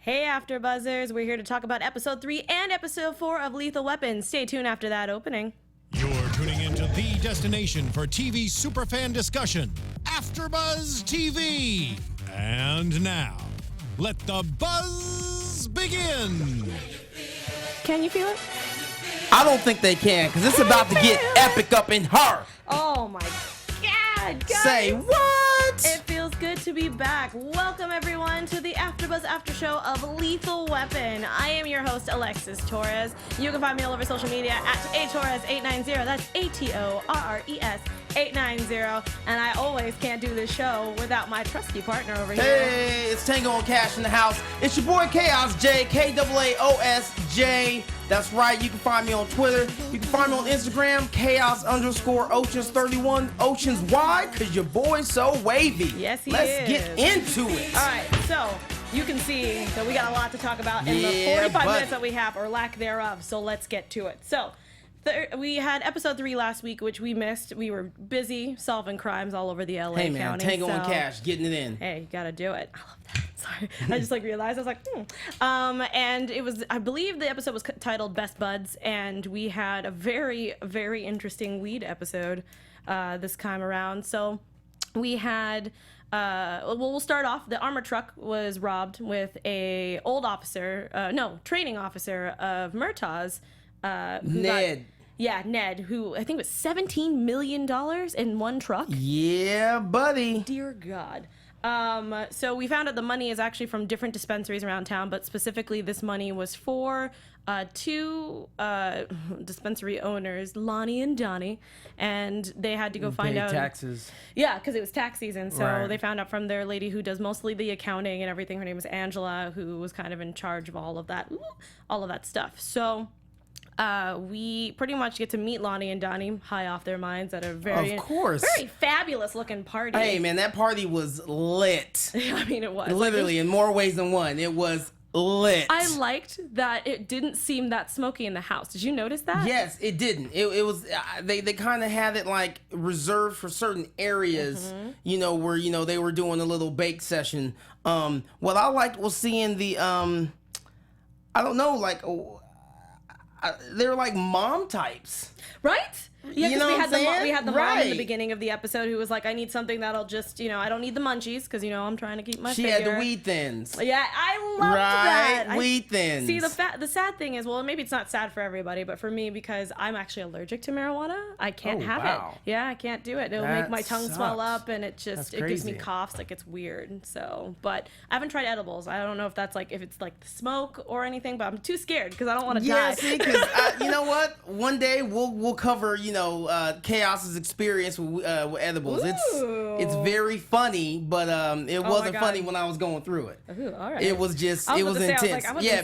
Hey AfterBuzzers, we're here to talk about episode 3 and episode 4 of Lethal Weapon. Stay tuned after that opening. You're tuning into the destination for TV superfan discussion, AfterBuzz TV. And now, let the buzz begin. Can you feel it? I don't think they can, because it's about to get epic up in her. Oh my God, guys. Say what? It feels good to be back. Welcome everyone to the AfterBuzz After Show of Lethal Weapon. I am your host, Alexis Torres. You can find me all over social media at atorres890. That's ATORRES 890. And I always can't do this show without my trusty partner over here. Hey, it's Tango and Cash in the house. It's your boy Chaos J, KAAOSJ. That's right, you can find me on Twitter. You can find me on Instagram, Chaos_Oceans31. Oceans, why? Because your boy's so wavy. Yes, he Let's is. get into it. All right, so you can see that we got a lot to talk about in the 45 minutes that we have, or lack thereof. So let's get to it. So we had episode 3 last week, which we missed. We were busy solving crimes all over the LA Hey man, county. Tango and Cash, getting it in. Hey, you gotta do it. I love that. Sorry, I just realized. I was like, and it was, I believe the episode was titled Best Buds, and we had a very, very interesting weed episode this time around. So we had, we'll start off. The armor truck was robbed with a old officer, training officer of Murtaugh's. Ned. Ned, who I think was $17 million in one truck. Yeah, buddy. Dear God. So we found out the money is actually from different dispensaries around town, but specifically this money was for two dispensary owners, Lonnie and Donnie, and they had to go find out taxes. Yeah, because it was tax season, so they found out from their lady who does mostly the accounting and everything. Her name was Angela, who was kind of in charge of all of that stuff. So we pretty much get to meet Lonnie and Donnie high off their minds at a very fabulous looking party. Hey man, that party was lit. I mean, it was literally in more ways than one. It was lit. I liked that it didn't seem that smoky in the house. Did you notice that? Yes, it didn't. It was they kind of had it like reserved for certain areas, where they were doing a little bake session. What I liked was seeing the I don't know, like they were like mom types, right? Yeah, because we had the mom in the right. beginning of the episode who was like, I need something that'll just, I don't need the munchies because, I'm trying to keep my figure. She had the weed thins. Yeah, I loved that. Weed thins. See, the sad thing is, well, maybe it's not sad for everybody, but for me, because I'm actually allergic to marijuana, I can't have it. Yeah, I can't do it. It'll make my tongue swell up, and it gives me coughs. Like, it's weird. So, but I haven't tried edibles. I don't know if that's like, if it's like the smoke or anything, but I'm too scared because I don't want to die. Yeah, see, because you know what? One day we'll cover, Chaos's experience with edibles. Ooh. It's very funny, but it wasn't funny when I was going through it. Ooh, all right. It was intense.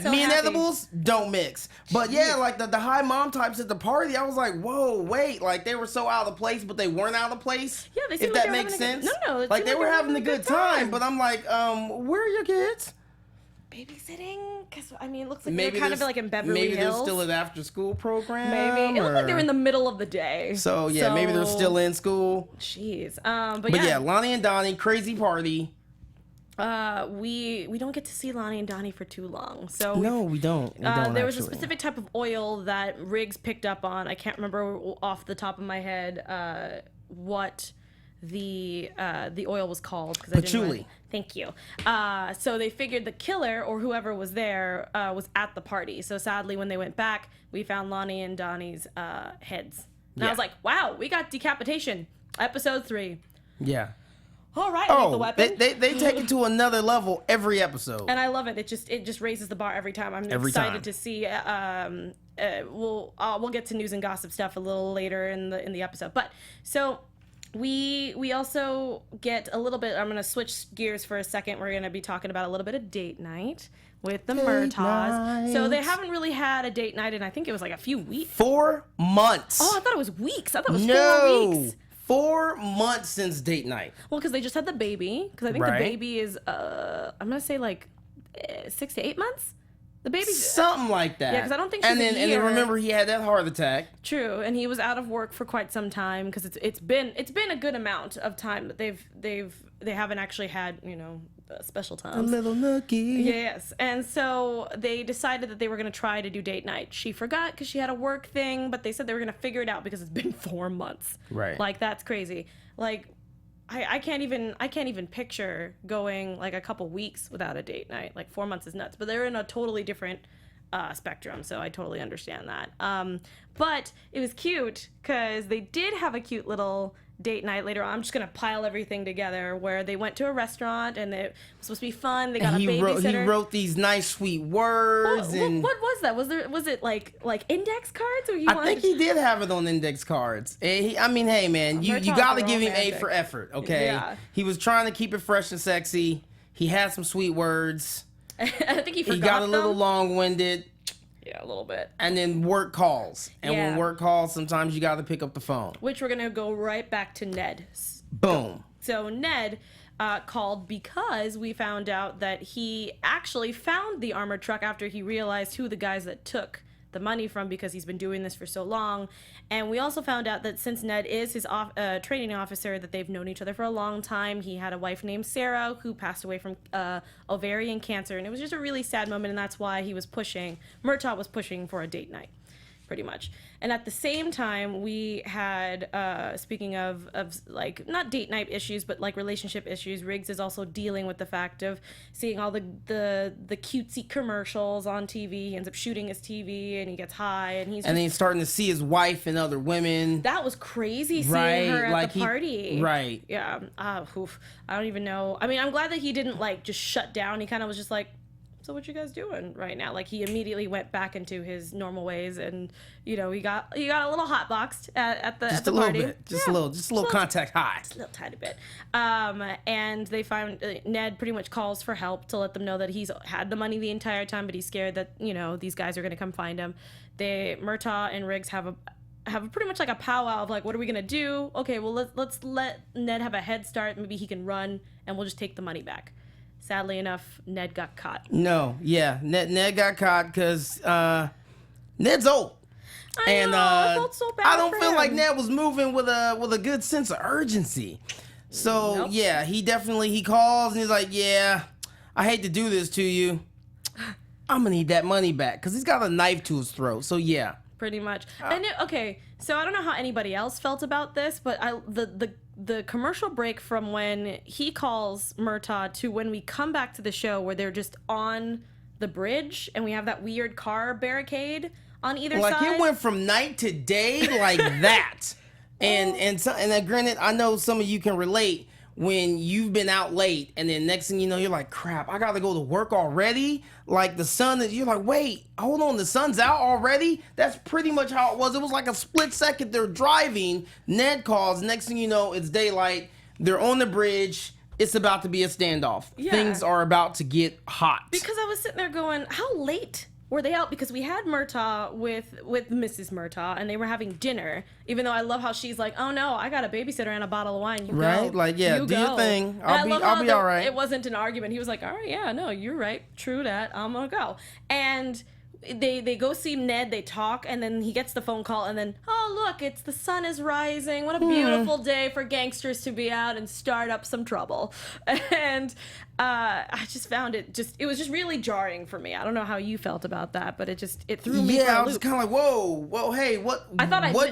Me and edibles don't mix. But yeah, like the high mom types at the party, I was like, whoa, wait, like they were so out of place, but they weren't out of place. Yeah, they seemed if like that they were makes having sense. No, like they were having a good time, but I'm like, where are your kids? Babysitting? Because, it looks like they're kind of like in Beverly Hills. Maybe they're still an after-school program. Maybe. It looked like they're in the middle of the day. So, yeah, maybe they're still in school. Jeez. But yeah, Lonnie and Donnie, crazy party. We don't get to see Lonnie and Donnie for too long. So no, we don't. There was a specific type of oil that Riggs picked up on. I can't remember off the top of my head what the oil was called. Patchouli. Thank you. So they figured the killer or whoever was there was at the party. So sadly, when they went back, we found Lonnie and Donnie's heads. And I was like, wow, we got decapitation. Episode 3. Yeah. All right, Lethal Weapon. They take it to another level every episode. And I love it. It just raises the bar every time. I'm excited to see. We'll get to news and gossip stuff a little later in the episode. But so we also get a little bit. I'm gonna switch gears for a second. We're gonna be talking about a little bit of date night with the Murtaughs. So they haven't really had a date night in, I think it was like a few weeks. 4 months. Oh, I thought it was weeks. I thought it was 4 weeks. 4 months since date night. Well, because they just had the baby. Because I think the baby is, I'm going to say like 6 to 8 months. The baby, something like that. Yeah, because I don't think she's and then remember he had that heart attack. True, and he was out of work for quite some time because it's been a good amount of time that they haven't actually had special times. A little nookie. Yes, and so they decided that they were going to try to do date night. She forgot because she had a work thing, but they said they were going to figure it out because it's been 4 months. Right. Like that's crazy. Like I can't even picture going like a couple weeks without a date night. Like 4 months is nuts. But they're in a totally different spectrum, so I totally understand that. But it was cute because they did have a cute little date night later on. I'm just gonna pile everything together where they went to a restaurant and it was supposed to be fun. They got a babysitter. He wrote these nice sweet words. What was that? Was it like index cards? Or I think he did have it on index cards. I mean, hey man, you gotta give him A for effort, okay? Yeah. He was trying to keep it fresh and sexy. He had some sweet words. I think he forgot. He got a little them. long-winded. Yeah, a little bit. And then work calls. And when work calls, sometimes you got to pick up the phone. Which we're going to go right back to Ned. Boom. So Ned called because we found out that he actually found the armored truck after he realized who the guys that took the money from because he's been doing this for so long. And we also found out that since Ned is his training officer, that they've known each other for a long time. He had a wife named Sarah who passed away from ovarian cancer, and it was just a really sad moment, and that's why Murtaugh was pushing for a date night, pretty much. And at the same time, we had, speaking of like, not date night issues, but like relationship issues, Riggs is also dealing with the fact of seeing all the cutesy commercials on TV. He ends up shooting his TV and he gets high and then he's starting to see his wife and other women. That was crazy seeing her at the party. Right. Yeah. Oof. I don't even know. I mean, I'm glad that he didn't like just shut down. He kind of was just like, so what you guys doing right now? Like he immediately went back into his normal ways, and he got a little hot boxed at the party. Just a little contact high. Just a little tiny bit. And they found Ned pretty much calls for help to let them know that he's had the money the entire time, but he's scared that these guys are gonna come find him. Murtaugh and Riggs have pretty much like a powwow of like, what are we gonna do? Okay, well let's let Ned have a head start. Maybe he can run, and we'll just take the money back. Sadly enough, Ned got caught. No, yeah, Ned got caught because Ned's old. I felt so bad. I don't feel like Ned was moving with a good sense of urgency. So Nope. yeah, he calls and he's like, yeah, I hate to do this to you. I'm gonna need that money back because he's got a knife to his throat. So yeah. Pretty much. Okay, so I don't know how anybody else felt about this, but the commercial break from when he calls Murtaugh to when we come back to the show where they're just on the bridge and we have that weird car barricade on either side. Like it went from night to day like that. And granted, I know some of you can relate when you've been out late and then next thing you know, you're like, crap, I gotta go to work already. Like the sun is, you're like, wait, hold on, the sun's out already? That's pretty much how it was. It was like a split second. They're driving, Ned calls, next thing you know, it's daylight. They're on the bridge. It's about to be a standoff. Yeah. Things are about to get hot. Because I was sitting there going, how late were they out? Because we had Murtaugh with Mrs. Murtaugh and they were having dinner, even though I love how she's like, oh no, I got a babysitter and a bottle of wine. You right? go. Like, yeah, you do go. your thing. I'll be all right. It wasn't an argument. He was like, all right, yeah, no, you're right. True that. I'm gonna go. And they go see Ned, they talk, and then he gets the phone call, and then, oh, look, it's the sun is rising. What a beautiful day for gangsters to be out and start up some trouble. And I just found it was just really jarring for me. I don't know how you felt about that, but it threw me for a loop. I was kind of like, whoa, hey, what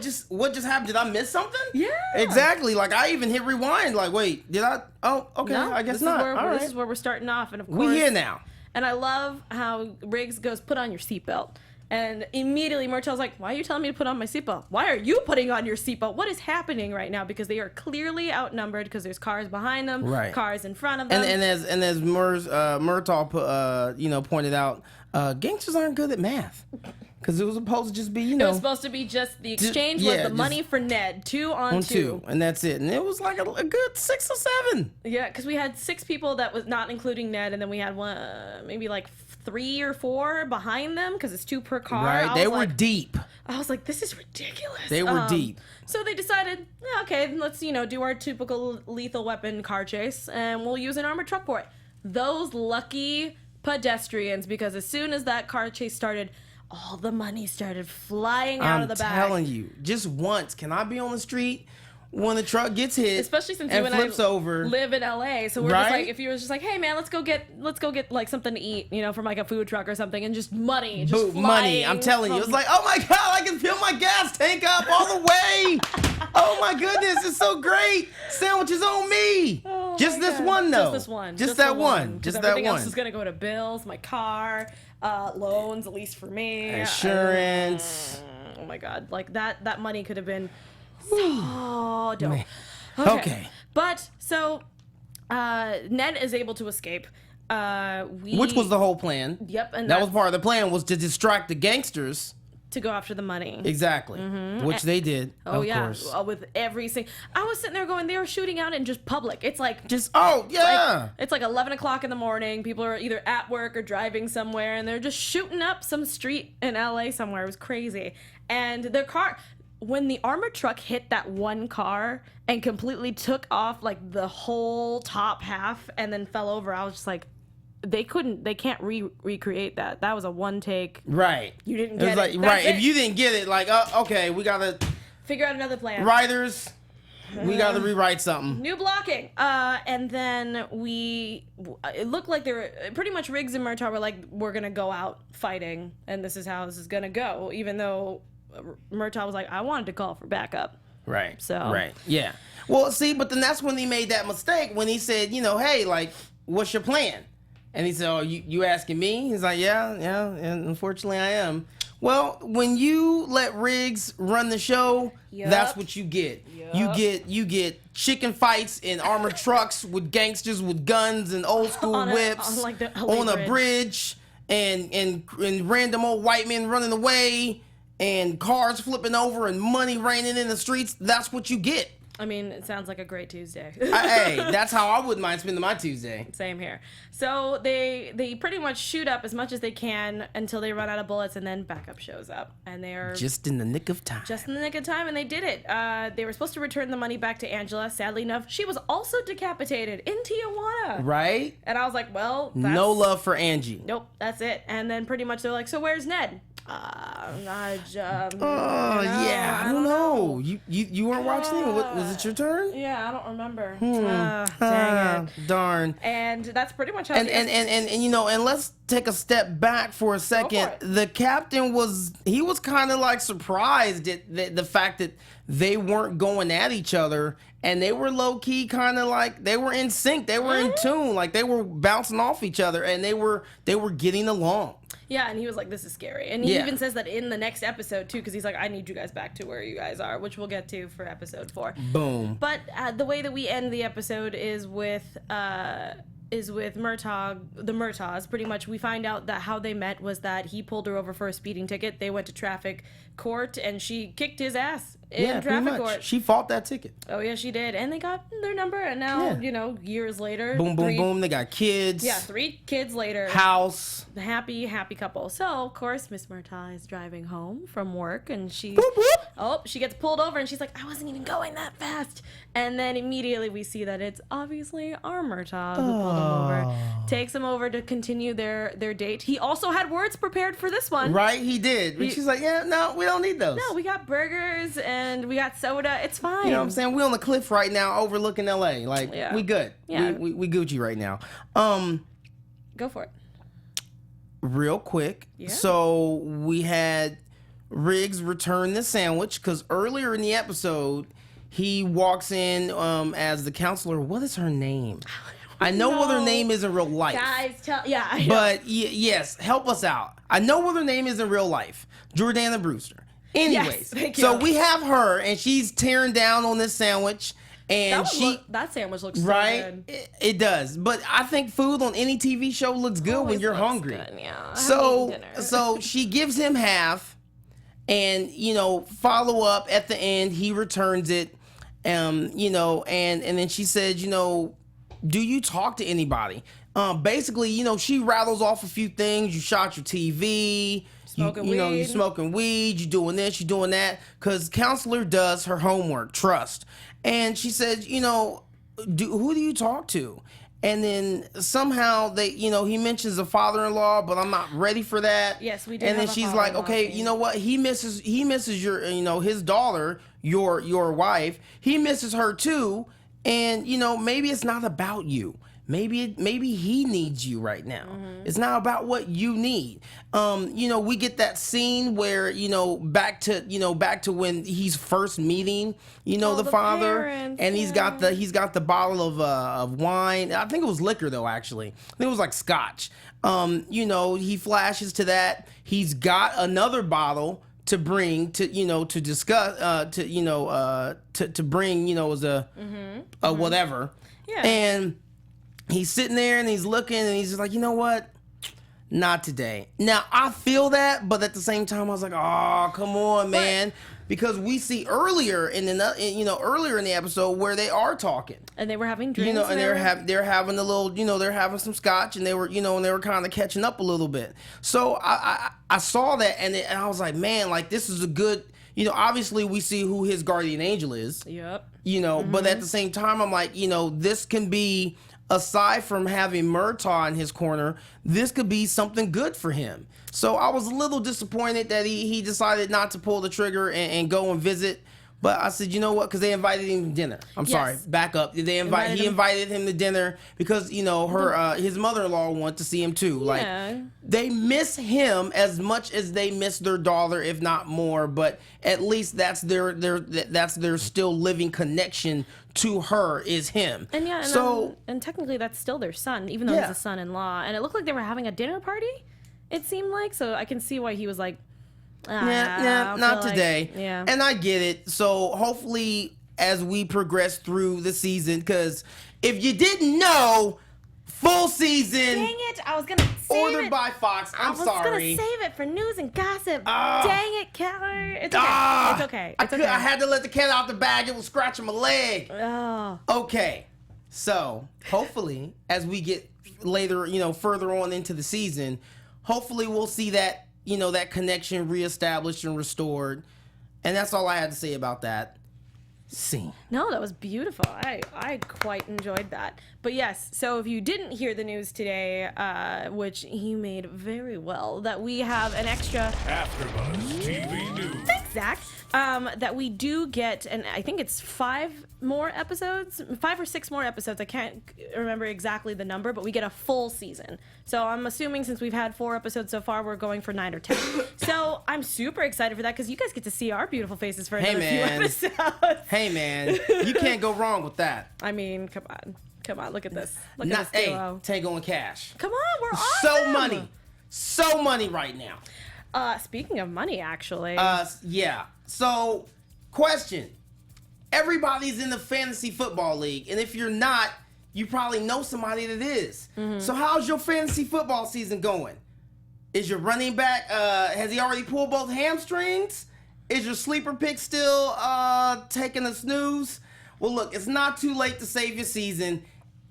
just happened? Did I miss something? Yeah. Exactly. Like, I even hit rewind, like, wait, did I? Oh, okay, No, I guess not. This is where we're starting off, and of course, we here now. And I love how Riggs goes, put on your seatbelt. And immediately Murtaugh's like, why are you telling me to put on my seatbelt? Why are you putting on your seatbelt? What is happening right now? Because they are clearly outnumbered because there's cars behind them, cars in front of them. And as Murtaugh pointed out, gangsters aren't good at math. Because it was supposed to just be, It was supposed to be just the exchange was the money for Ned, 2 on 2. And that's it. And it was like a good 6 or 7. Yeah, because we had 6 people that was not including Ned, and then we had maybe like 3 or 4 behind them because it's 2 per car. Right, they were deep. I was like, this is ridiculous. They were deep. So they decided, okay, let's do our typical Lethal Weapon car chase, and we'll use an armored truck for it. Those lucky pedestrians, because as soon as that car chase started, all the money started flying out of the back. I'm telling you, just once, can I be on the street when the truck gets hit, especially since and you and flips I over, live in LA, so we're right? just like, if you were just like, hey man, let's go get like something to eat, you know, from like a food truck or something, and just money, just money. I'm telling you, it's like, oh my god, I can fill my gas tank up all the way. Oh my goodness, it's so great. Sandwiches on me. Oh just my this God. one though. Just this one. Just that one. Just that everything one. else is gonna go to bills, my car, loans, at least for me, insurance. Oh my god, like that money could have been so dope. Okay. But so Ned is able to escape. Which was the whole plan. Yep, and that was part of the plan, was to distract the gangsters. To go after the money. Exactly. Which they did. Oh of yeah, course. with every single. I was sitting there going, they were shooting out in just public. It's like it's like 11 o'clock in the morning. People are either at work or driving somewhere, and they're just shooting up some street in LA somewhere. It was crazy. And their car, when the armored truck hit that one car and completely took off like the whole top half and then fell over, I was just like, they can't recreate that. That was a one take. Right. You didn't get it. Like, right. If you didn't get it, like, okay, we gotta figure out another plan. Writers, we gotta rewrite something. New blocking. And then it looked like they were pretty much, Riggs and Murtaugh were like, we're gonna go out fighting, and this is how this is gonna go. Even though Murtaugh was like, I wanted to call for backup. Right. So. Right. Yeah. Well, see, but then that's when he made that mistake, when he said, hey, like, what's your plan? And he said, oh, you asking me? He's like, yeah, and unfortunately I am. Well, when you let Riggs run the show, that's what you get. You get chicken fights in armored trucks with gangsters with guns and old school whips on a bridge, and random old white men running away, and cars flipping over and money raining in the streets. That's what you get. I mean, it sounds like a great Tuesday. Hey, that's how I wouldn't mind spending my Tuesday. Same here. So they pretty much shoot up as much as they can until they run out of bullets, and then backup shows up, and they're just in the nick of time. Just in the nick of time, and they did it. They were supposed to return the money back to Angela. Sadly enough, she was also decapitated in Tijuana. Right. And I was like, well, no love for Angie. Nope, that's it. And then pretty much they're like, so where's Ned? I don't know. You weren't watching it? Was it your turn? Yeah, I don't remember. Dang it. Darn. And that's pretty much how. And let's take a step back for a second. The captain was kind of like surprised at the fact that they weren't going at each other, and they were low key kind of like they were in sync. They were in tune, like they were bouncing off each other, and they were getting along. Yeah, and he was like, this is scary. And he even says that in the next episode, too, because he's like, I need you guys back to where you guys are, which we'll get to for episode 4. Boom. But the way that we end the episode is with Murtaugh, the Murtaughs. Pretty much, we find out that how they met was that he pulled her over for a speeding ticket. They went to traffic court, and she kicked his ass in traffic court. She fought that ticket. Oh, yeah, she did. And they got their number, and now, years later. Boom, boom, boom. They got kids. Yeah, 3 kids later. House. The happy couple. So, of course, Miss Murtaugh is driving home from work, and she gets pulled over, and she's like, I wasn't even going that fast. And then immediately we see that it's obviously our Murtaugh who pulled him over, takes him over to continue their date. He also had words prepared for this one. Right, he did. But she's like, yeah, no, we don't need those. No, we got burgers and we got soda. It's fine. You know what I'm saying? We're on the cliff right now overlooking LA. Like, we good. Yeah. We Gucci right now. Go for it. Real quick. Yeah. So we had Riggs return the sandwich, because earlier in the episode, he walks in as the counselor. What is her name? I know what her name is in real life. Guys, but yes, help us out. I know what her name is in real life. Jordana Brewster. Anyways, yes, so we have her, and she's tearing down on this sandwich. And that sandwich looks so good. It does. But I think food on any TV show looks good when you're hungry. Good, yeah. So she gives him half, and follow up at the end, he returns it. And then she said, do you talk to anybody? Basically, she rattles off a few things. You shot your TV. You smoking weed, you doing this, you doing that, because counselor does her homework, trust. And she said, who do you talk to? and then somehow they, he mentions a father-in-law, but I'm not ready for that. Yes, we do. And then have a she's like, father-in-law okay, scene. you know what? He misses your, his daughter, your wife. He misses her too, and maybe it's not about you. Maybe he needs you right now. It's not about what you need. We get that scene where back to when he's first meeting the father, parents, and he's got the bottle of wine. I think it was liquor though. Actually, I think it was like scotch. He flashes to that. He's got another bottle to bring to discuss to bring as a whatever. Yeah. And he's sitting there and he's looking and he's just like, you know what? Not today. Now I feel that, but at the same time, I was like, oh, come on, man, because we see earlier in the episode where they are talking, And they were having drinks. and they're having a little, they're having some scotch, and they were, and they were kind of catching up a little bit. So I saw that, and I was like, man, like this is a good, obviously we see who his guardian angel is. Yep. But at the same time, I'm like, this can be, aside from having Murtaugh in his corner, this could be something good for him. So I was a little disappointed that he decided not to pull the trigger and go and visit. But I said, you know what? Because they invited him to dinner. I'm sorry, back up. He invited him to dinner because his mother-in-law wanted to see him too. Like they miss him as much as they miss their daughter, if not more. But at least that's their still living connection to her is him. And and technically that's still their son, even though he's a son-in-law. And it looked like they were having a dinner party. It seemed like, so I can see why he was like, not today. Yeah. And I get it. So hopefully as we progress through the season, because if you didn't know, full season. Dang it! I was gonna save ordered it. by Fox. I'm sorry. I was gonna save it for news and gossip. Dang it, Keller. It's okay. It's okay. It's okay. I had to let the cat out the bag. It was scratching my leg. Oh. Okay. So hopefully as we get later, further on into the season, hopefully we'll see that, that connection reestablished and restored. And that's all I had to say about that scene. No, that was beautiful. I quite enjoyed that. But yes, so if you didn't hear the news today, which he made very well, that we have an extra AfterBuzz TV News. Thanks, Zach. That we do get, and I think it's 5 or 6 more episodes. I can't remember exactly the number, but we get a full season. So I'm assuming since we've had 4 episodes so far, we're going for 9 or 10. So I'm super excited for that because you guys get to see our beautiful faces for another few episodes. Hey man, you can't go wrong with that. I mean, come on, look at this. Look at this duo. Tango and Cash. Come on, we're awesome. So money right now. Speaking of money, actually. Yeah. So, question. Everybody's in the fantasy football league, and if you're not, you probably know somebody that is. So how's your fantasy football season going? Is your running back, has he already pulled both hamstrings? Is your sleeper pick still taking a snooze? Well, look, it's not too late to save your season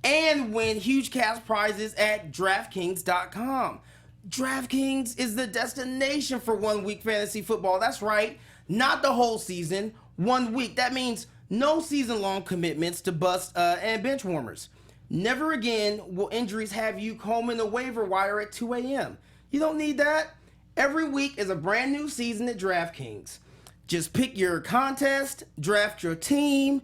and win huge cash prizes at DraftKings.com. DraftKings is the destination for 1 week fantasy football. That's right, not the whole season, 1 week. That means no season-long commitments to bust and bench warmers. Never again will injuries have you combing the waiver wire at 2 a.m. You don't need that. Every week is a brand new season at DraftKings. Just pick your contest, draft your team,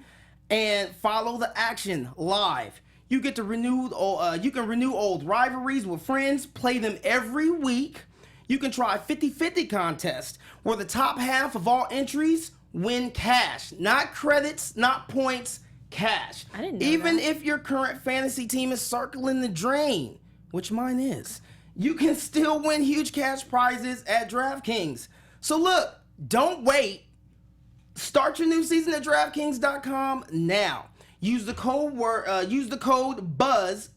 and follow the action live. You get to renew old rivalries with friends, play them every week. You can try 50-50 contest, where the top half of all entries win cash. Not credits, not points, cash. I didn't know Even that. if your current fantasy team is circling the drain, which mine is, you can still win huge cash prizes at DraftKings. So look, don't wait. Start your new season at DraftKings.com now. Use the code BUZZ,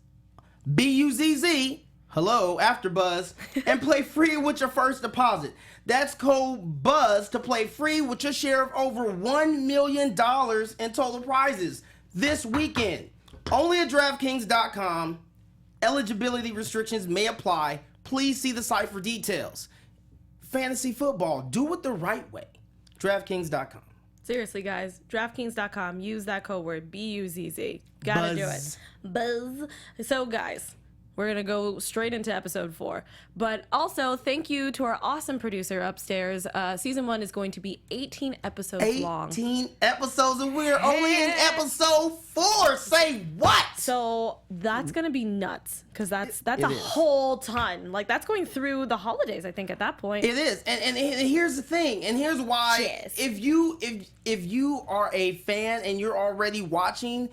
B-U-Z-Z, hello, AfterBuzz, and play free with your first deposit. That's code BUZZ to play free with your share of over $1 million in total prizes this weekend. Only at DraftKings.com. Eligibility restrictions may apply. Please see the site for details. Fantasy football, do it the right way. DraftKings.com. Seriously, guys, DraftKings.com. Use that code word BUZZ. Gotta do it. Buzz. So, guys, we're going to go straight into episode 4. But also, thank you to our awesome producer upstairs. Season 1 is going to be 18 episodes long. 18 episodes, and we're only in episode 4. Say what? So that's going to be nuts, because that's a whole ton. Like, that's going through the holidays, I think, at that point. It is. And here's the thing. And here's why. Yes. If you are a fan and you're already watching,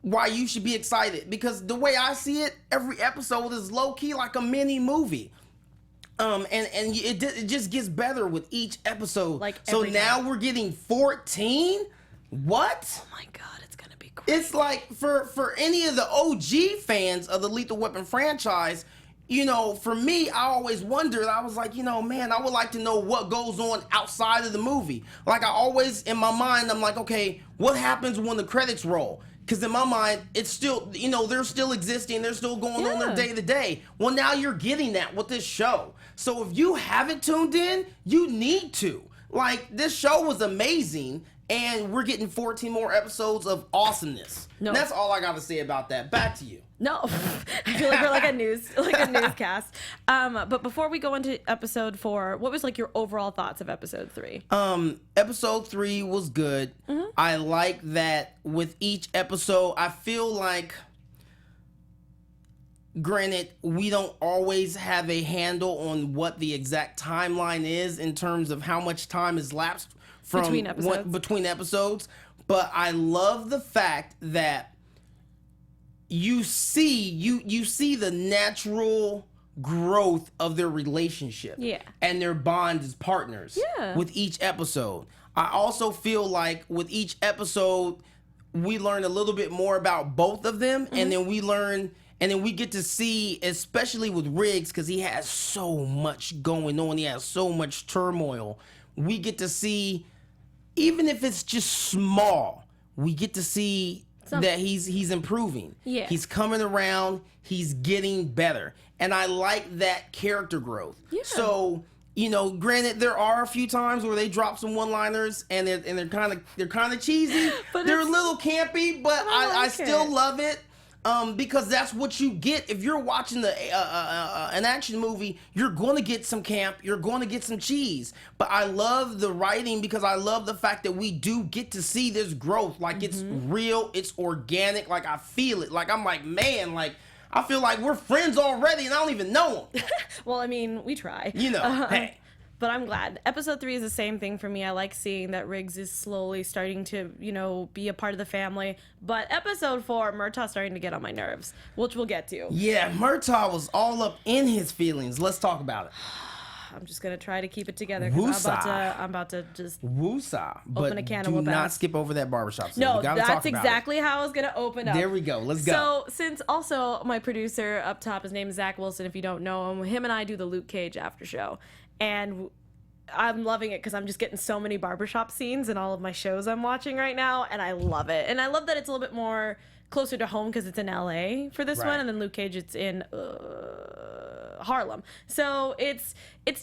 why you should be excited, because the way I see it, every episode is low key like a mini movie. And it just gets better with each episode. Like, so every now time. we're getting 14. What? Oh my god, it's gonna be crazy. It's like for any of the OG fans of the Lethal Weapon franchise, you know, for me, I always wondered. I was like, you know, man, I would like to know what goes on outside of the movie. Like, I always, in my mind, I'm like, okay, what happens when the credits roll? Because in my mind, it's still, you know, they're still existing. They're still going on their day to day. Well, now you're getting that with this show. So if you haven't tuned in, you need to. Like, this show was amazing, and we're getting 14 more episodes of awesomeness. No. That's all I got to say about that. Back to you. No, I feel like we're like a newscast. But before we go into episode 4, what was like your overall thoughts of episode 3? Episode 3 was good. Mm-hmm. I like that with each episode, I feel like, granted, we don't always have a handle on what the exact timeline is in terms of how much time has lapsed from between episodes. But I love the fact that you see the natural growth of their relationship, and their bond as partners, with each episode. I also feel like with each episode, we learn a little bit more about both of them, and then we get to see, especially with Riggs, because he has so much going on, he has so much turmoil. We get to see, even if it's just small, we get to see that he's improving. Yeah. He's coming around. He's getting better. And I like that character growth. Yeah. So, you know, granted, there are a few times where they drop some one-liners and they're kind of cheesy. But they're a little campy, but I still love it. Because that's what you get if you're watching an action movie. You're going to get some camp, you're going to get some cheese. But I love the writing, because I love the fact that we do get to see this growth. Like, it's real, it's organic. Like, I feel it. Like, I'm like, man, like, I feel like we're friends already and I don't even know them. Well, I mean, we try. You know, hey. But I'm glad. Episode 3 is the same thing for me. I like seeing that Riggs is slowly starting to, you know, be a part of the family. But episode 4, Murtaugh's starting to get on my nerves, which we'll get to. Yeah, Murtaugh was all up in his feelings. Let's talk about it. I'm just going to try to keep it together, because I'm about to just Woosah. open a can of whoop do not ass. skip over that barbershop scene. No, that's exactly how I was going to open up. There we go. Let's go. So, since also my producer up top, his name is Zach Wilson, if you don't know him and I do the Luke Cage after show. And I'm loving it, because I'm just getting so many barbershop scenes in all of my shows I'm watching right now, and I love it. And I love that it's a little bit more closer to home, because it's in LA for this one, and then Luke Cage, it's in Harlem. So it's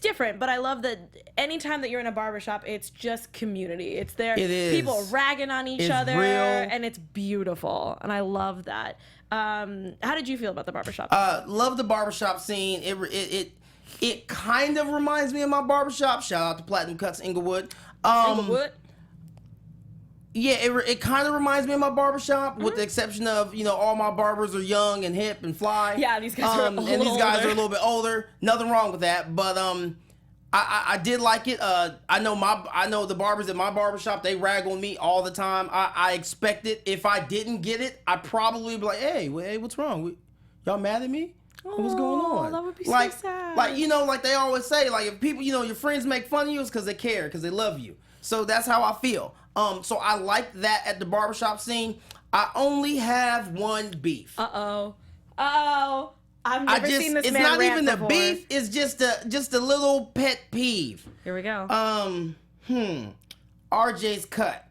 different, but I love that anytime that you're in a barbershop, it's just community. It's there. It is. People ragging on each other, real. and it's beautiful, and I love that. How did you feel about the barbershop? Love the barbershop scene. It kind of reminds me of my barbershop. Shout out to Platinum Cuts Inglewood. Inglewood? Yeah, it kind of reminds me of my barbershop, with the exception of, you know, all my barbers are young and hip and fly. Yeah, these guys are a little and these guys older. are a little bit older. Nothing wrong with that, but I did like it. I know the barbers at my barbershop, they rag on me all the time. I expect it. If I didn't get it, I probably would be like, hey, what's wrong? Y'all mad at me? What's going on? That would be like, so sad. Like, you know, like they always say, like, if people, you know, your friends make fun of you, it's because they care, because they love you. So that's how I feel. So I like that at the barbershop scene. I only have one beef. Uh-oh. I've never seen this it's man not rant even before. a beef, it's just a little pet peeve. Here we go. RJ's cut.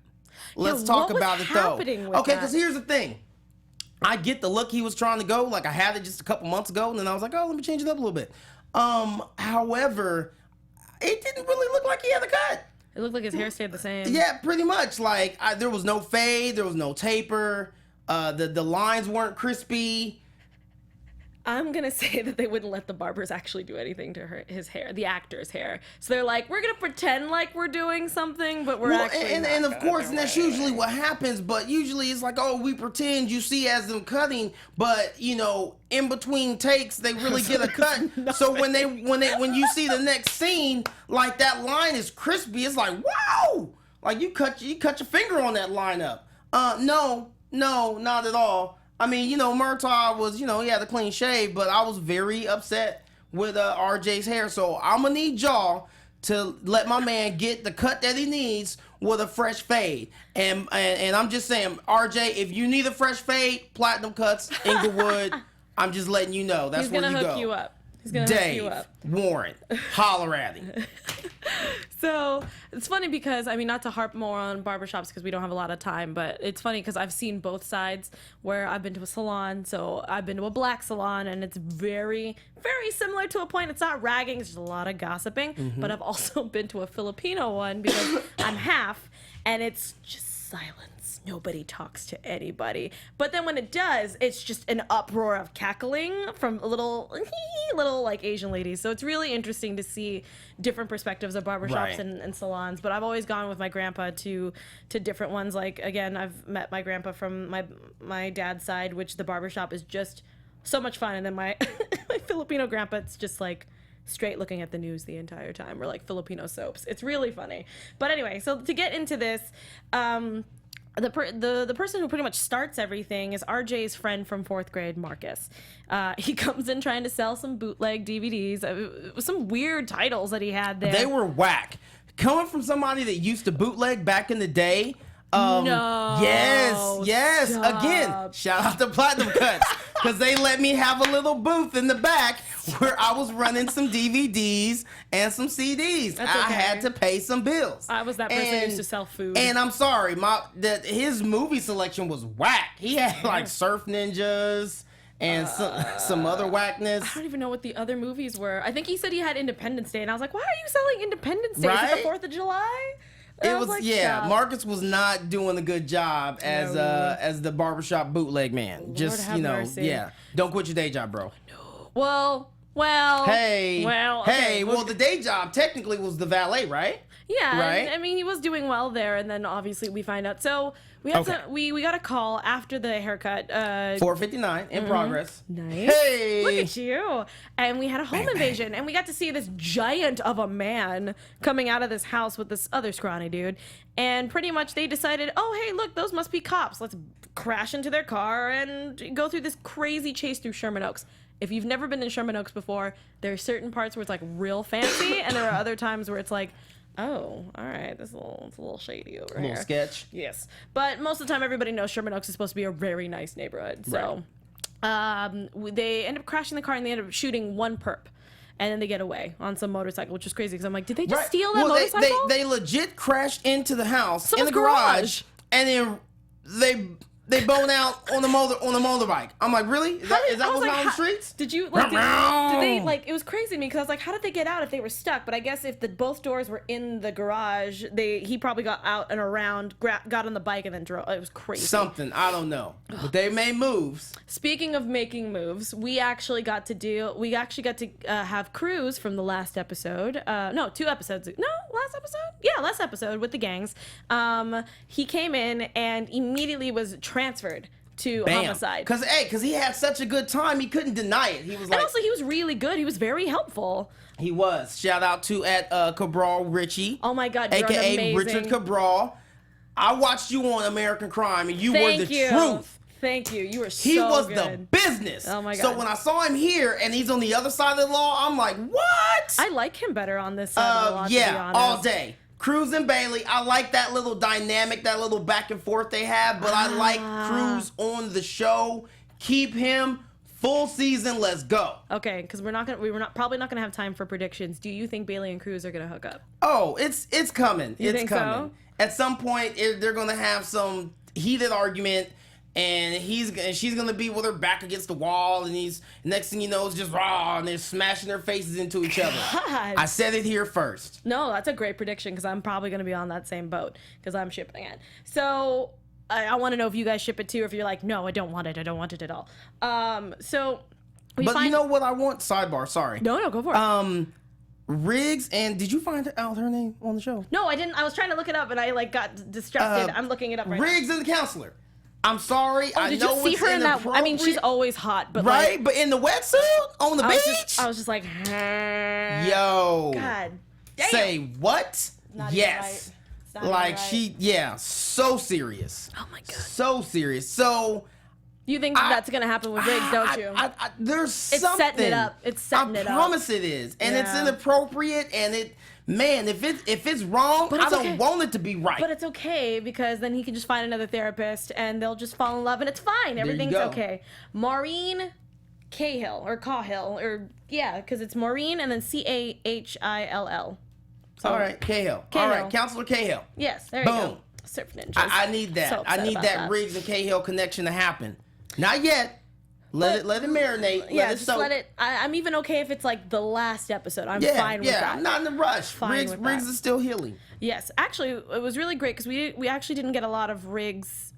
Let's Yeah, talk what was about it though. happening with Okay, that? because here's the thing. I get the look he was trying to go. Like, I had it just a couple months ago, and then I was like, oh, let me change it up a little bit. However, it didn't really look like he had a cut. It looked like his hair stayed the same. Yeah, pretty much. Like there was no fade, there was no taper. The lines weren't crispy. I'm gonna say that they wouldn't let the barbers actually do anything to his hair, the actor's hair. So they're like, we're gonna pretend like we're doing something, but we're actually and of course, and that's usually what happens. But usually it's like, oh, we pretend. You see as them cutting, but in between takes, they really get a cut. So when you see the next scene, like that line is crispy, it's like, wow, like you cut your finger on that line up. No, not at all. I mean, Murtaugh was, he had a clean shave, but I was very upset with RJ's hair. So I'm going to need y'all to let my man get the cut that he needs with a fresh fade. And I'm just saying, RJ, if you need a fresh fade, Platinum Cuts, Inglewood, I'm just letting you know. That's where you go. He's going to hook you up. He's going to hook you up. Warren, holler at him. So it's funny because, not to harp more on barbershops because we don't have a lot of time, but it's funny because I've seen both sides where I've been to a salon. So I've been to a black salon and it's very, very similar to a point. It's not ragging, it's just a lot of gossiping. But I've also been to a Filipino one because I'm half and it's just silence. Nobody talks to anybody. But then when it does, it's just an uproar of cackling from little like Asian ladies. So it's really interesting to see different perspectives of barbershops and salons. But I've always gone with my grandpa to different ones. Like, again, I've met my grandpa from my dad's side, which the barbershop is just so much fun. And then my Filipino grandpa, it's just like straight looking at the news the entire time, or like Filipino soaps. It's really funny. But anyway, so to get into this, the person who pretty much starts everything is RJ's friend from 4th grade, Marcus. He comes in trying to sell some bootleg DVDs, some weird titles that he had there. They were whack. Coming from somebody that used to bootleg back in the day. No. Yes. Stop. Again, shout out to Platinum Cuts because they let me have a little booth in the back where I was running some DVDs and some CDs. That's okay. I had to pay some bills. I was that person who used to sell food. And I'm sorry, his movie selection was whack. He had like Surf Ninjas and some other whackness. I don't even know what the other movies were. I think he said he had Independence Day, and I was like, why are you selling Independence Day? Is it the 4th of July? It was like, stop. Marcus was not doing a good job as the barbershop bootleg man. Lord Just mercy. don't quit your day job, bro. Well, hey, okay. well, the day job technically was the valet, right? Yeah, right. He was doing well there, and then obviously we find out. So we had we got a call after the haircut. 4:59 in progress. Nice. Hey, look at you! And we had a home invasion, and we got to see this giant of a man coming out of this house with this other scrawny dude. And pretty much they decided, oh hey, look, those must be cops. Let's crash into their car and go through this crazy chase through Sherman Oaks. If you've never been in Sherman Oaks before, there are certain parts where it's like real fancy, and there are other times where it's like, oh, all right, it's a little shady over here. A little sketch. Yes. But most of the time, everybody knows Sherman Oaks is supposed to be a very nice neighborhood. So they end up crashing the car, and they end up shooting one perp. And then they get away on some motorcycle, which was crazy, because I'm like, did they just steal that motorcycle? They legit crashed into the house in the garage, and then they bone out on the motorbike. I'm like, really? Is that what's on the streets? Did you did they it was crazy to me because I was like, how did they get out if they were stuck? But I guess if both doors were in the garage, he probably got out and around, got on the bike and then drove. It was crazy. Something, I don't know. But they made moves. Speaking of making moves, we actually got to have Cruz from the last episode. No, 2 episodes. No, last episode? Yeah, last episode with the gangs. He came in and immediately was transferred to homicide. Because he had such a good time, he couldn't deny it. He was like, and also he was really good. He was very helpful. He was. Shout out to Cabral Richie. Oh my God, you're AKA amazing. Richard Cabral. I watched you on American Crime, and you were the truth. Thank you. You were so He was good. the business. Oh my God. So when I saw him here and he's on the other side of the law, I'm like, what? I like him better on this side of the law, to be honest. All day. Cruz and Bailey, I like that little dynamic, that little back and forth they have, but I like Cruz on the show. Keep him full season. Let's go. Okay, because we're probably not gonna have time for predictions. Do you think Bailey and Cruz are gonna hook up? Oh, it's coming. You it's think coming. So? At some point, they're gonna have some heated argument, and she's gonna be with her back against the wall, and next thing you know, it's just raw, and they're smashing their faces into each other. God. I said it here first. No, that's a great prediction because I'm probably going to be on that same boat because I'm shipping it. So I want to know if you guys ship it too, or if you're like, no, I don't want it. I don't want it at all. You know what I want? Sidebar, sorry. No, go for it. Riggs, and did you find out her name on the show? No, I didn't. I was trying to look it up and I got distracted. I'm looking it up right Riggs and the counselor. I'm sorry. now. Oh, did you see her in that? I mean, she's always hot, but right? But in the wetsuit on the beach? I was just like, yo. God. Damn. Say what? Not yes. even right. So serious. Oh my God. So serious. So you think that's gonna happen with Riggs, don't you? There's something. It's setting it up. It's setting it up. I promise it is, and it's inappropriate, and if it's wrong, I don't want it to be right. But it's okay because then he can just find another therapist, and they'll just fall in love, and it's fine. Everything's okay. Maureen Cahill because it's Maureen and then Cahill. So, all right, Cahill. All right, Counselor Cahill. Yes, there you go. Surf ninjas. I need that. So I need that Riggs and Cahill connection to happen. Not yet. Let it marinate. Let it. I'm even okay if it's like the last episode. I'm fine with that. I'm not in a rush. Riggs is still healing. Yes, actually, it was really great because we actually didn't get a lot of Riggs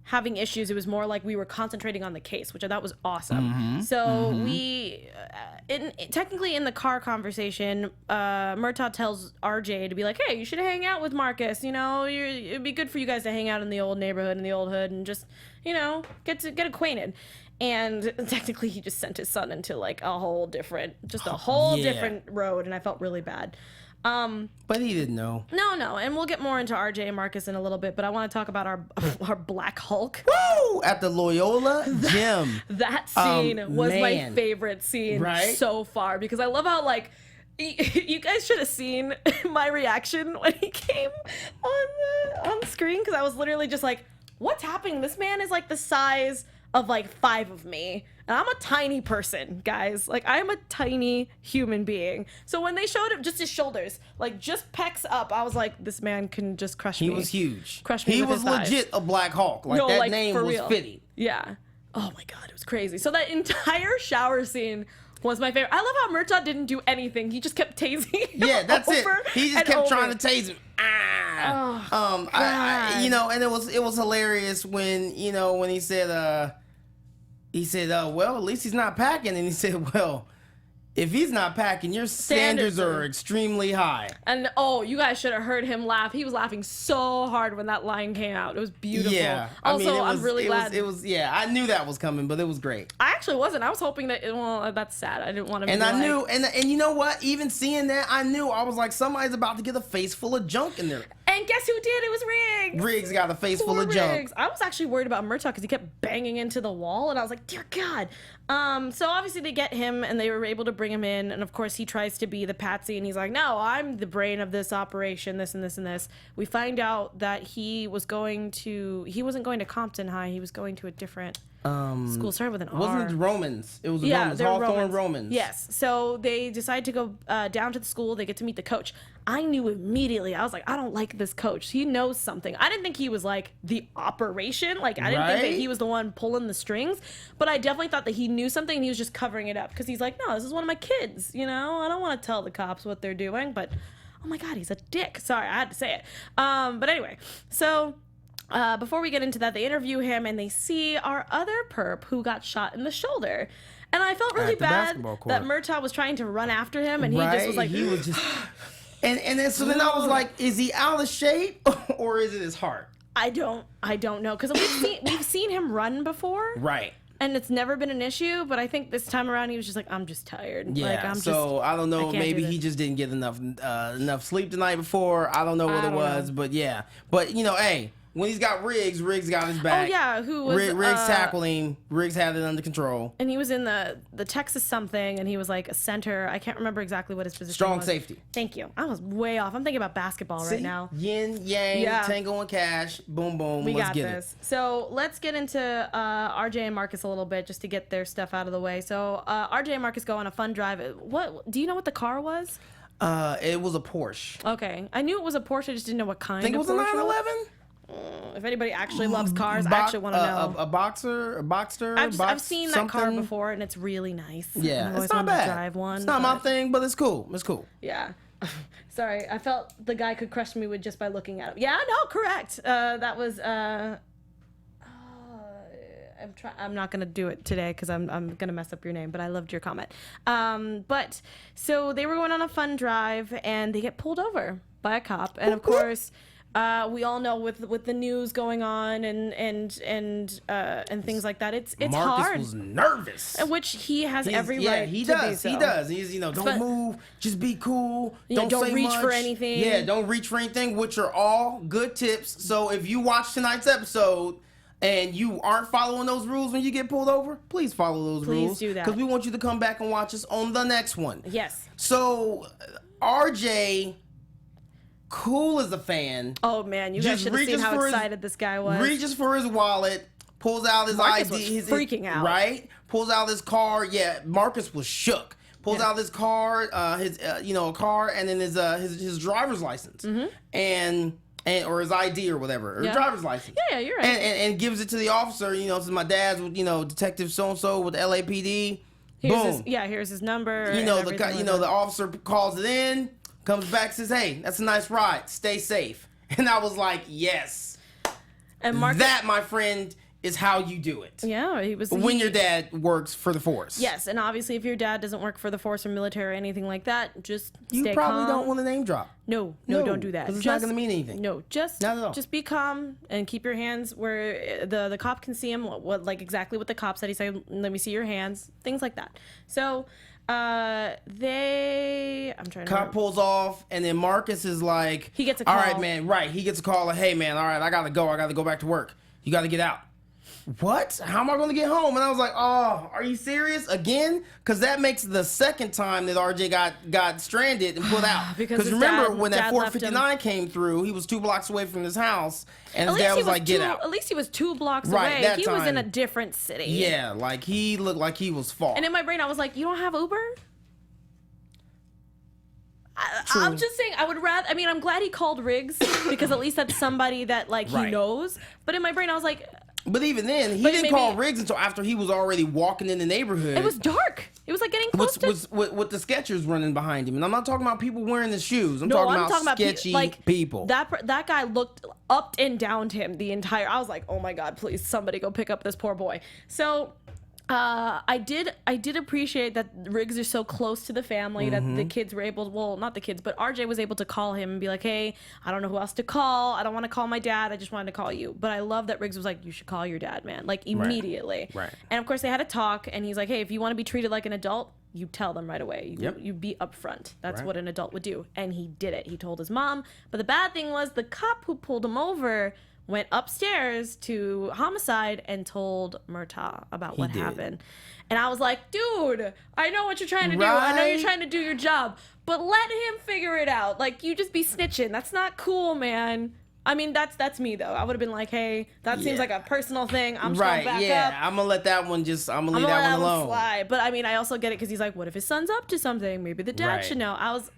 having issues. It was more like we were concentrating on the case, which I thought was awesome. We, technically in the car conversation, Murtaugh tells RJ to be like, hey, you should hang out with Marcus. You know, it'd be good for you guys to hang out in the old neighborhood, in the old hood, and just, you know, get acquainted. And technically he just sent his son into like a whole different road, and I felt really bad. But he didn't know. No, and we'll get more into RJ and Marcus in a little bit, but I want to talk about our Black Hulk. Woo! At the Loyola Gym. That scene was my favorite scene so far because I love how like you guys should have seen my reaction when he came on the screen because I was literally just like, what's happening? This man is like the size of like 5 of me. And I'm a tiny person, guys. Like, I'm a tiny human being. So when they showed him just his shoulders, like just pecs up, I was like, this man can just crush me. He was huge. Crush me He with was his thighs. legit a Black Hulk. Like, that name was fitting. Yeah. Oh my God, it was crazy. So that entire shower scene was my favorite. I love how Murtaugh didn't do anything. He just kept tasing him. Yeah, that's it. He just kept trying to tase him. God. You know, and it was hilarious when, you know, when he said, well, at least he's not packing. And he said, well, if he's not packing, your standards are extremely high. And you guys should have heard him laugh. He was laughing so hard when that line came out. It was beautiful. Yeah. I'm really glad. I knew that was coming, but it was great. I actually wasn't. I was hoping that, that's sad. I didn't want to be And I knew, and you know what? Even seeing that, I was like, somebody's about to get a face full of junk in there. And guess who did? It was Riggs. Riggs got a face full of junk. I was actually worried about Murtaugh because he kept banging into the wall, and I was like, dear God. So obviously they get him, and they were able to bring him in, and of course he tries to be the patsy, and he's like, no, I'm the brain of this operation, this and this and this. We find out that he wasn't going to Compton High, he was going to a different school. Started with an R. Wasn't it Romans? It was the Romans. Hawthorne Romans. Yes. So they decide to go down to the school. They get to meet the coach. I knew immediately. I was like, I don't like this coach. He knows something. I didn't think he was like the operation. Like, I didn't think that he was the one pulling the strings. But I definitely thought that he knew something and he was just covering it up. Because he's like, no, this is one of my kids. You know, I don't want to tell the cops what they're doing. But, oh my God, he's a dick. Sorry, I had to say it. But anyway, so... before we get into that, they interview him and they see our other perp who got shot in the shoulder. And I felt really bad that Murtaugh was trying to run after him and he just was like... He was just... And then so then I was like, is he out of shape or is it his heart? I don't know. Because we've seen him run before. Right. And it's never been an issue, but I think this time around he was just like, I'm just tired. Yeah, like, I don't know, maybe he just didn't get enough sleep the night before. I don't know what it was, but yeah. But, you know, hey... When he's got Riggs got his back. Oh yeah, who was Riggs tackling? Riggs had it under control. And he was in the Texas something, and he was like a center. I can't remember exactly what his position was. Strong safety. Thank you. I was way off. I'm thinking about basketball right now. Yin yang, Tango and Cash. Boom boom. Let's get this. So let's get into RJ and Marcus a little bit just to get their stuff out of the way. So RJ and Marcus go on a fun drive. What do you know what the car was? It was a Porsche. Okay, I knew it was a Porsche. I just didn't know what kind. I think it was a 911. If anybody actually loves cars, I actually want to know. A boxster. I've seen that car before, and it's really nice. Yeah, I've it's always not wanted to bad. drive one, It's not my thing, but it's cool. It's cool. Yeah. Sorry, I felt the guy could crush me with just by looking at him. Yeah, no, correct. That was. I'm not gonna do it today because I'm gonna mess up your name, but I loved your comment. But so they were going on a fun drive and they get pulled over by a cop, and of course, we all know with the news going on and things like that, it's Marcus hard. was nervous, Which he has every right. He to does. be so. He does. He's don't move. Just be cool. Don't say reach much. for anything. Yeah, don't reach for anything. Which are all good tips. So if you watch tonight's episode and you aren't following those rules when you get pulled over, please follow those rules. Please do that. Because we want you to come back and watch us on the next one. Yes. So RJ, cool as a fan. Oh man, you guys should have seen how excited this guy was. Reaches for his wallet, pulls out his Marcus ID. was freaking out. Right? Pulls out his card. Yeah, Marcus was shook. Pulls out his card, his car, and then his driver's license, and or his ID or whatever, or driver's license. Yeah, you're right. And gives it to the officer. Says my dad's, Detective so and so with the LAPD. Boom. Here's his number. The officer calls it in, comes back, says, "Hey, that's a nice ride. Stay safe." And I was like, "Yes." And Marcus, that, my friend, is how you do it. Yeah, when your dad works for the force. Yes, and obviously if your dad doesn't work for the force or military or anything like that, just you stay probably calm. don't want to name drop. No, don't do that. Because it's not going to mean anything. No, just not at all. Just be calm and keep your hands where the cop can see him. Exactly what the cop said. He said, "Let me see your hands." Things like that. So I'm trying to. Cop pulls off, and then Marcus is like, he gets a call. "All right, man. Right." He gets a call like, "Hey, man. All right, I gotta go. I gotta go back to work. You gotta get out." What? How am I going to get home? And I was like, "Oh, are you serious again?" Because that makes the second time that RJ got stranded and put out. Because remember when that 459 came through, he was 2 blocks away from his house, and his dad was like, "Get out." At least he was 2 blocks right, away. That he time, was in a different city. Yeah, like he looked like he was far. And in my brain, I was like, "You don't have Uber?" I'm just saying, I would rather. I mean, I'm glad he called Riggs because at least that's somebody that he knows. But in my brain, I was like. But even then, he didn't call Riggs until after he was already walking in the neighborhood. It was dark. It was like getting close with the Skechers running behind him. And I'm not talking about people wearing the shoes. I'm talking about sketchy people. That guy looked up and down to him the entire. I was like, oh my God, please somebody go pick up this poor boy. So. I did appreciate that Riggs are so close to the family that the kids were able to, well, not the kids, but RJ was able to call him and be like, "Hey, I don't know who else to call. I don't want to call my dad. I just wanted to call you." But I love that Riggs was like, "You should call your dad, man." Like immediately. Right. And of course they had a talk and he's like, "Hey, if you want to be treated like an adult, you tell them right away. You be upfront. That's what an adult would do." And he did it. He told his mom. But the bad thing was the cop who pulled him over went upstairs to homicide and told Murtaugh about what happened. And I was like, dude, I know what you're trying to do. I know you're trying to do your job, but let him figure it out. Like, you just be snitching. That's not cool, man. I mean, that's me though. I would have been like, "Hey, that seems like a personal thing. I'm just gonna back up. I'm gonna let that one I'm gonna leave that one alone." Slide. But I mean, I also get it because he's like, "What if his son's up to something? Maybe the dad should know." I was,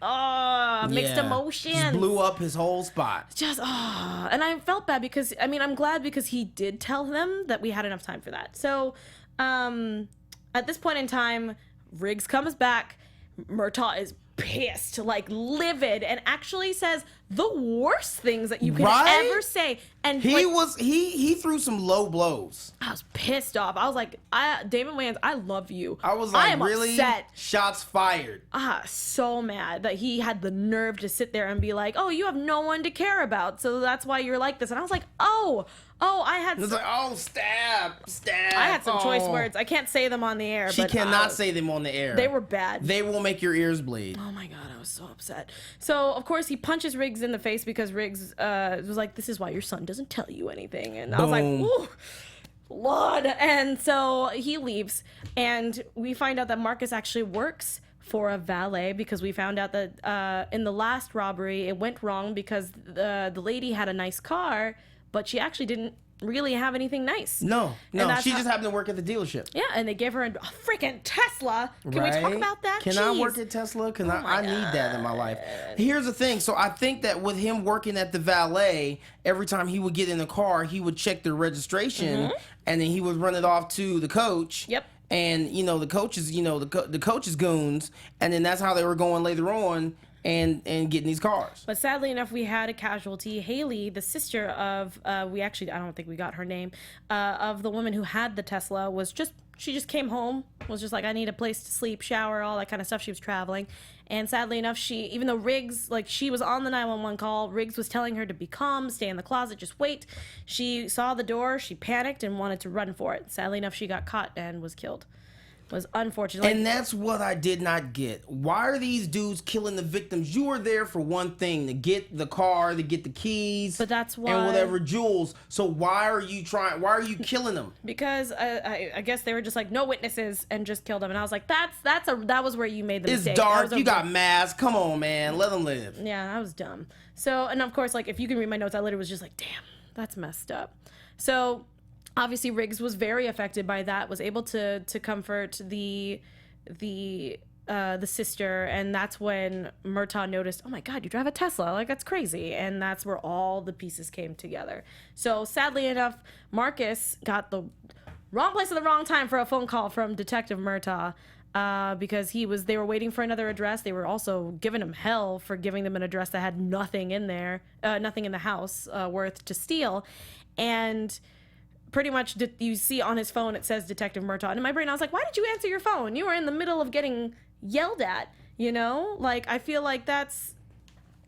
mixed emotions. Just blew up his whole spot. And I felt bad because I mean, I'm glad because he did tell them that we had enough time for that. So, at this point in time, Riggs comes back. Murtaugh is pissed, like livid, and actually says the worst things that you could ever say. And he threw some low blows. I was pissed off. I was like, Damon Wayans, I love you. I was like, I am really? Upset. Shots fired. So mad that he had the nerve to sit there and be like, "Oh, you have no one to care about, so that's why you're like this." And I was like, I had. It's like, stab. I had some choice words. I can't say them on the air. She cannot say them on the air. They were bad. They will make your ears bleed. Oh my God, I was so upset. So of course he punches Riggs in the face because Riggs was like, "This is why your son doesn't tell you anything," and I was like, "Ooh, Lord!" And so he leaves, and we find out that Marcus actually works for a valet because we found out that in the last robbery it went wrong because the lady had a nice car. But she actually didn't really have anything nice. No, And she just happened to work at the dealership. Yeah, and they gave her a freaking Tesla. Can we talk about that? Can I work at Tesla? I need that in my life. Here's the thing. So I think that with him working at the valet, every time he would get in the car, he would check their registration, and then he would run it off to the coach. Yep. And the coaches, the coaches goons, and then that's how they were going later on. And getting these cars. But sadly enough, we had a casualty. Haley, the sister of, I don't think we got her name, of the woman who had the Tesla, she just came home, was just like, I need a place to sleep, shower, all that kind of stuff. She was traveling. And sadly enough, even though Riggs, she was on the 911 call, Riggs was telling her to be calm, stay in the closet, just wait. She saw the door, she panicked and wanted to run for it. Sadly enough, she got caught and was killed. Was unfortunate. And that's what I did not get. Why are these dudes killing the victims? You were there for one thing, to get the car, to get the keys, but that's why, and whatever jewels. So why are you killing them? Because I guess they were just like, no witnesses, and just killed them. And I was like, that was where you made the mistake. It's dark. You got masks. Come on, man. Let them live. Yeah, that was dumb. So, and of course, if you can read my notes, I literally was just like, damn, that's messed up. So obviously Riggs was very affected by that, was able to comfort the sister, and that's when Murtaugh noticed, oh my God, you drive a Tesla, that's crazy. And that's where all the pieces came together. So sadly enough, Marcus got the wrong place at the wrong time for a phone call from Detective Murtaugh, because they were waiting for another address. They were also giving him hell for giving them an address that had nothing in there, nothing in the house worth to steal. And pretty much you see on his phone, it says Detective Murtaugh. And in my brain, I was like, why did you answer your phone? You were in the middle of getting yelled at, I feel like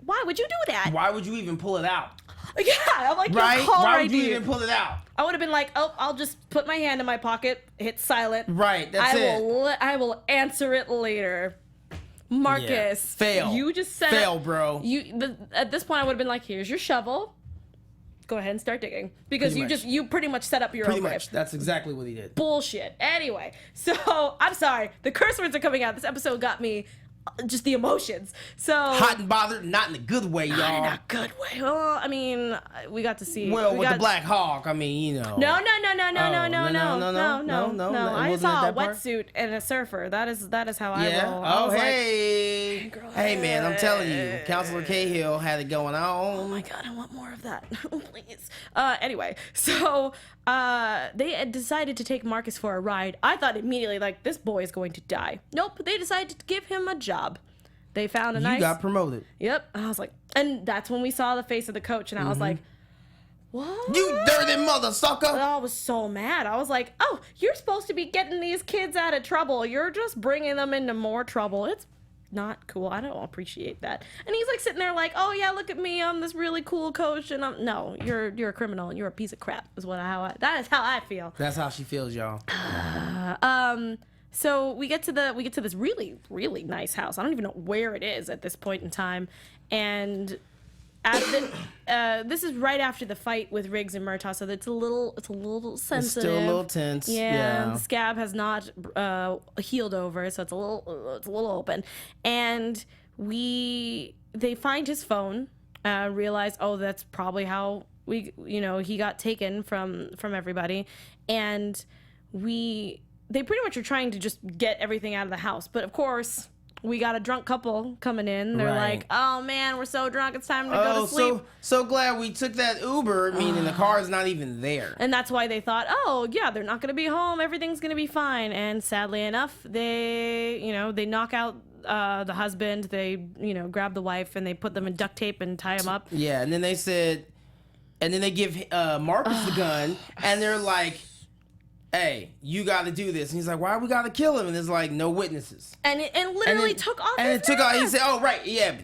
why would you do that? Why would you even pull it out? Yeah, I'm like, right? Why would you even pull it out? I would have been like, oh, I'll just put my hand in my pocket, hit silent. Right, that's it. I will answer it later. Marcus. Yeah. Fail. You just said Fail, bro. At this point, I would have been like, here's your shovel. Go ahead and start digging, because you pretty much set up your own grave. That's exactly what he did. Bullshit. Anyway, so I'm sorry, the curse words are coming out. This episode got me just the emotions. So hot and bothered, not in a good way, y'all. Not in a good way. Well, I mean, we got to see. Well, with the Black Hawk, I mean, No. No. I saw a wetsuit and a surfer. That is how I roll. Oh, hey. Hey, man, I'm telling you, Counselor Cahill had it going on. Oh my God, I want more of that. Please. Anyway, so they had decided to take Marcus for a ride. I thought immediately, this boy is going to die. Nope, they decided to give him a job. They found a nice... You got promoted. Yep. And I was like... And that's when we saw the face of the coach, and I was like, what? You dirty mother sucker! I was so mad. I was like, oh, you're supposed to be getting these kids out of trouble. You're just bringing them into more trouble. It's not cool. I don't appreciate that. And he's sitting there oh yeah, look at me. I'm this really cool coach. And no, you're a criminal and you're a piece of crap that is how I feel. That's how she feels, y'all. So we get to this really, really nice house. I don't even know where it is at this point in time. And this is right after the fight with Riggs and Murtaugh, so it's a little sensitive. It's still a little tense. Yeah. The scab has not healed over, so it's a little open. And they find his phone, realize, oh, that's probably how he got taken from everybody, and they pretty much are trying to just get everything out of the house. But of course, we got a drunk couple coming in. They're like, oh man, we're so drunk, it's time to go to sleep. So glad we took that Uber, meaning the car is not even there. And that's why they thought, oh yeah, they're not going to be home, everything's going to be fine. And sadly enough, they knock out the husband, they, grab the wife, and they put them in duct tape and tie them up. Yeah, and then they give Marcus the gun, and they're like, hey, you got to do this. And he's like, why we got to kill him? And there's no witnesses. And it literally took off. And it took off. He said, oh right, yeah.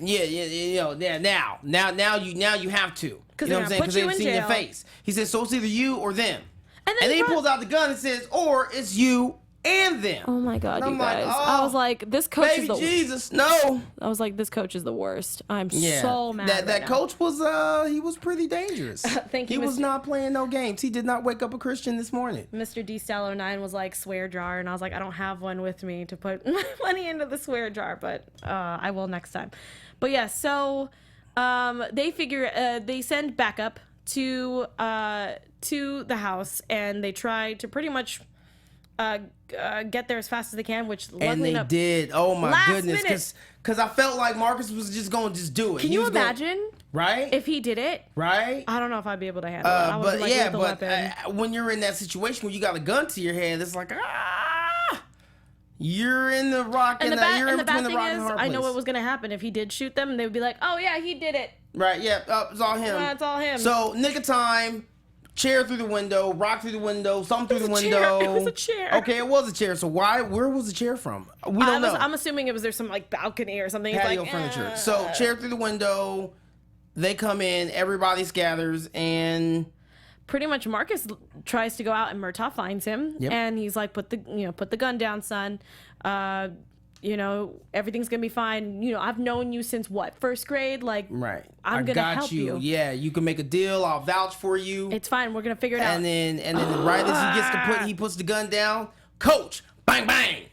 Now you have to. You know what I'm saying? Because they've seen your face. He said, so it's either you or them. And then he pulls out the gun and says, or it's you and them. Oh my God, you guys. I was like, this coach is the Jesus, no. I was like, this coach is the worst. I'm so mad. That coach was he was pretty dangerous. Thank you. He was not playing no games. He did not wake up a Christian this morning. Mr. D Stallo 9 was like, swear jar, and I was like, I don't have one with me to put my money into the swear jar, but I will next time. But yeah, so they figure they send backup to the house, and they try to pretty much get there as fast as they can, which luckily and they enough, did. Oh my last goodness, minute. because I felt like Marcus was just going to just do it. Can you imagine? Right? If he did it, right? I don't know if I'd be able to handle it. I was like, Lethal Weapon. When you're in that situation where you got a gun to your head, it's like you're in the rock and you're in between the rock and hard place. I know what was gonna happen if he did shoot them. They would be like, "Oh yeah, he did it." Right? Yeah, it's all him. Yeah, it's all him. So nick of time. Chair through the window, rock through the window, something through the window. It was a chair. Okay, it was a chair. So where was the chair from? We don't know. I'm assuming it was there's some like balcony or something. Patio it's like, furniture. So chair through the window. They come in. Everybody scatters, and pretty much Marcus tries to go out, and Murtaugh finds him, and he's like, "Put the gun down, son. Everything's gonna be fine. I've known you since what, first grade? Like, right. I'm gonna help you. Yeah, you can make a deal. I'll vouch for you. It's fine. We're gonna figure it out." And then right as he puts the gun down, coach, bang bang,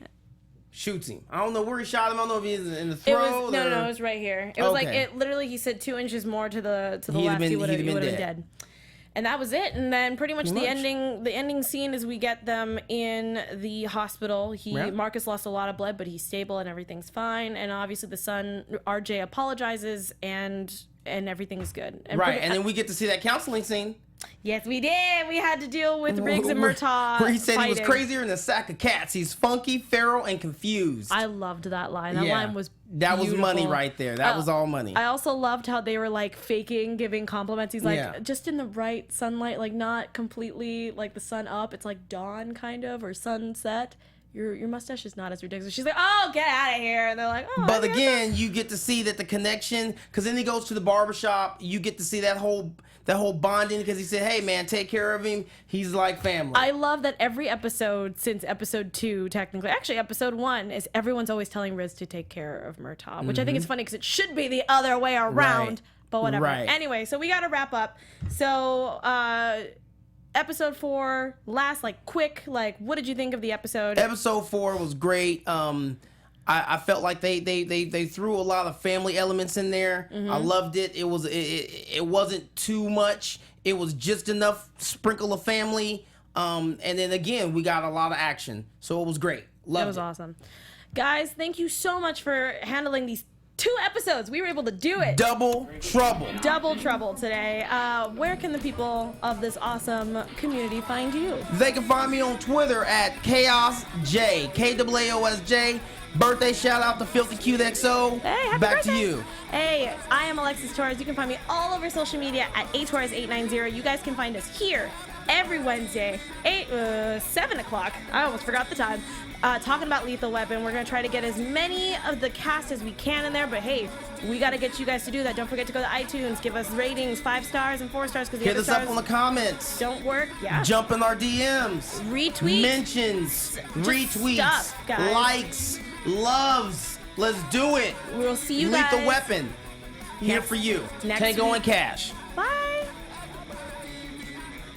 shoots him. I don't know where he shot him. I don't know if he's in the throat. No, it was right here. It was like it literally. He said 2 inches more to the left. He would have been dead. And that was it. And then pretty much the ending scene is we get them in the hospital. Marcus lost a lot of blood, but he's stable and everything's fine. And obviously the son, RJ, apologizes and everything's good. And and then we get to see that counseling scene. Yes, we did. We had to deal with Riggs and Murtaugh. Where he said he was crazier than a sack of cats. He's funky, feral, and confused. I loved that line. That line was That was beautiful. money right there. That was all money. I also loved how they were like faking giving compliments. He's like, just in the right sunlight, like not completely like the sun up. It's like dawn kind of, or sunset. Your mustache is not as ridiculous. She's like, oh, get out of here. And they're like, oh. But again, you get to see that the connection, because then he goes to the barbershop. You get to see that whole bonding, because he said, hey, man, take care of him. He's like family. I love that every episode since episode 2, technically, actually episode 1, is everyone's always telling Riz to take care of Murtaugh, which I think is funny because it should be the other way around. Right. But whatever. Right. Anyway, so we got to wrap up. So, episode 4, last, quick, what did you think of the episode? Episode 4 was great. I felt like they threw a lot of family elements in there. I loved it. It wasn't too much. It was just enough sprinkle of family. And then again, we got a lot of action. So it was great. Loved it. It was awesome. Guys, thank you so much for handling these 2 episodes. We were able to do it. Double trouble today. Where can the people of this awesome community find you? They can find me on Twitter at KaosJ, KAOSJ. Birthday shout out to Filthy QXO. Hey, happy Back birthday. to you. Hey, I am Alexis Torres. You can find me all over social media at atorres890. You guys can find us here every Wednesday, 7 o'clock. I almost forgot the time. Talking about Lethal Weapon. We're going to try to get as many of the cast as we can in there, but hey, we got to get you guys to do that. Don't forget to go to iTunes, give us ratings, 5 stars and 4 stars, because hit us up on the comments. Don't work. Yeah. Jump in our DMs. Retweet. Mentions. Retweets. Stuff, guys. Likes. Loves. Let's do it. We'll see you guys. Lethal Weapon. Here for you. Tango and Cash. Bye.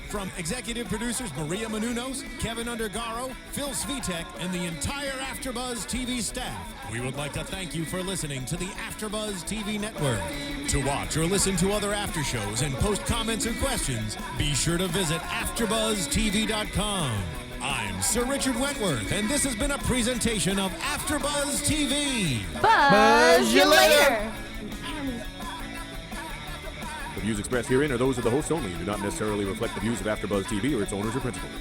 From executive producers Maria Menounos, Kevin Undergaro, Phil Svitek, and the entire AfterBuzz TV staff, we would like to thank you for listening to the AfterBuzz TV network. To watch or listen to other after shows and post comments or questions, be sure to visit AfterBuzzTV.com. I'm Sir Richard Wentworth, and this has been a presentation of AfterBuzz TV. Buzz you later. The views expressed herein are those of the hosts only and do not necessarily reflect the views of AfterBuzz TV or its owners or principals.